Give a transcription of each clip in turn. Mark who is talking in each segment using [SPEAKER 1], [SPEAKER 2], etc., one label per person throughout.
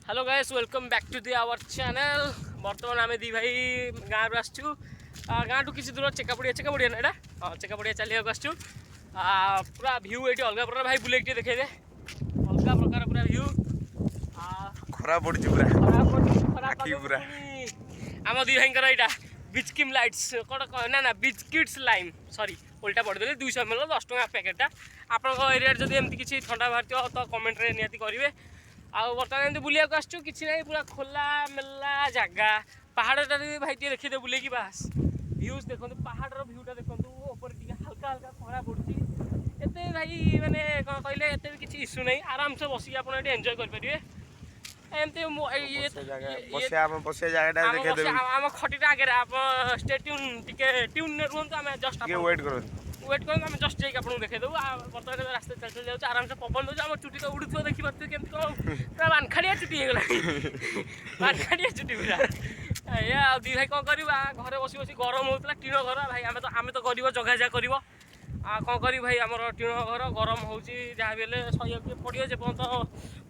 [SPEAKER 1] Hello guys welcome back to our channel. बर्तमान आम दी भाई गाँव रू आसचु गाँ टू किसी दूर चेकापड़िया ना हाँ चेकापड़िया चलिया आसचु पूरा भ्यू ये अलग प्रकार भाई बुले देखे दे अलग प्रकार पूरा भ्यू
[SPEAKER 2] खरा पड़ी पूरा
[SPEAKER 1] पूरा आम दी भाई यहाँ बीच किम लाइट्स कौन ना बीच किड्स लाइम सॉरी उल्टा पड़देली 200 ml 10 टका पैकेटा आपन एरिया जब एमती किसी ठंडा बाहर तो कमेंट रे निहाती करेंगे। आउ बर्तमान एमती बुलिया को आसचु किसी ना पूरा खोला मेला जगह पहाड़टा भाई टे देखिए बुले बास भ्यूज देखो पहाड़ भ्यूटा देखो ऊपर हल्का हल्का खरा पड़ी एत भाई माने कौन कहले एत किसी इश्यू नहीं आराम से बसिक आप एंजॉय करेंगे एमती आम खटीटा आगे आप स्टे ट्यून टिके ट्यून रुहतु आम जस्ट
[SPEAKER 2] वेट करो
[SPEAKER 1] वेट कर आम जस्ट जाइए आपको देखेदेव बर्तमान रास्ता चल चल जाऊँ आराम से पवन दूसरे आम चुटी तो उड़ू देखिए केमती कौन पूरा बानखाड़िया चुटी हो बानखाड़िया चुटी पूरा या दी भाई कौन करवा घरे बस बस गरम होता टीण घर भाई आम तो कर जगह जगह कर कौन कर भाई आम टीण घर गरम हो जहाँ भी सही पड़ो जे पर्यटन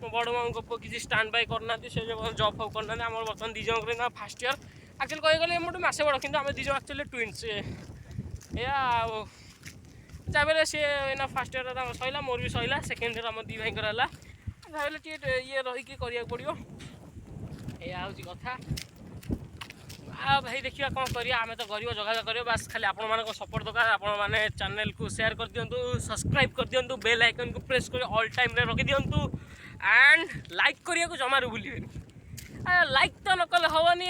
[SPEAKER 1] मो बड़ माँ किसी स्टाण्ड बाय करना से जब फब करना आम बर्तमान दी जन फास्ट इयर एक्चुअली कही गले मोटे मसे बड़ कि आम दी जन एक्चुअली ट्विन्स या जहाँ बेले सी ना फास्ट इयर सैला मोर भी सैला सेकेंड इयर आम दी भाई जहाँ बेले ये रहीकि करा पड़ो या हूँ कथा भाई देखिए कौन करिया आम तो गरीब जगह कर बास खाली आपण मान सपोर्ट दरकार आपण मैंने चैनल को शेयर कर दिंतु सब्सक्राइब कर दिंतु बेल आइकन को प्रेस कर ऑल टाइम रे रखी दिंतु एंड लाइक करिया को जमारू भूलिबेनी लाइक तो नकले हेनी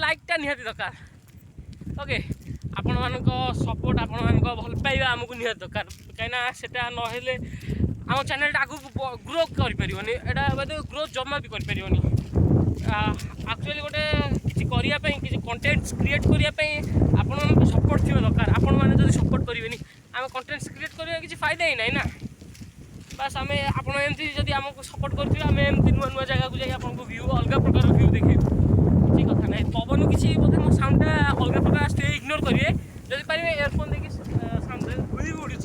[SPEAKER 1] लाइकटा निहाती दरकार ओके आपण मान सपोर्ट आपण मान भल पाइबा आमको निहाती दरकार कहीं सेटा नहेले आम चैनल आगू ग्रो करें यहाँ ग्रोथ जमा भी कर एक्चुअली गोटे किसी करने किसी कंटेंट्स क्रिएट करने आपण सपोर्ट थी दरकार आपण मैंने जो सपोर्ट करेंगे आम कंटेंट्स क्रिएट करने किसी फायदा ही ना बास आम आपमती जब आमको सपोर्ट करेंगे आम एमती नुआ नुआ जगह को जाए आपको व्यू अलग प्रकार व्यू देखे किसी कथा ना पवन किसी बोधे मो साउंडटा अलग प्रकार आसते इग्नोर करेंगे जब पारे एयरफोन देखिए साउंड उड़ी उड़ी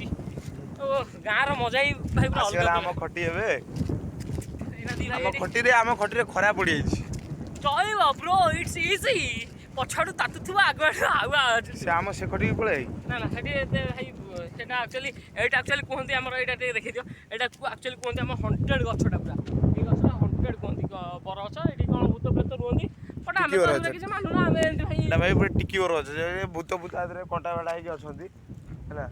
[SPEAKER 1] तो गाँव मजा ही भाई
[SPEAKER 2] पूरा खटी आम खटी खरा पड़ी
[SPEAKER 1] चलो ब्रो इट्स इजी पछाड़ू तातुवा आगे
[SPEAKER 2] से आम से खटी पड़े
[SPEAKER 1] ना ना भाई सेटा एक्चुअली एटा एक्चुअली कहते आम यहाँ देखी दियो एटा एक्चुअली कहते आम हंटेड गछटा पूरा ये गछटा हंटेड कहते बर गछ ये कौन भूत प्रेत रुहति बट आम तो किसी मानुना आम
[SPEAKER 2] भाई पूरा टिकी बर गछ भूत भूत आदि कंटा बेड़ा होगी अच्छी है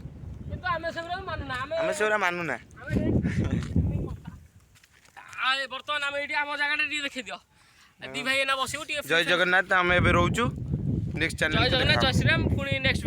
[SPEAKER 1] किंतु आम से मानुना
[SPEAKER 2] आम से मानुना
[SPEAKER 1] बर्तमान आम ये आम जगह देखी दियो दी भाई ना बस
[SPEAKER 2] जय जगन्नाथ आम ए रोचु नेक्स्ट चैनल
[SPEAKER 1] जय जगन्नाथ जय श्रीराम पुणी नेक्स्ट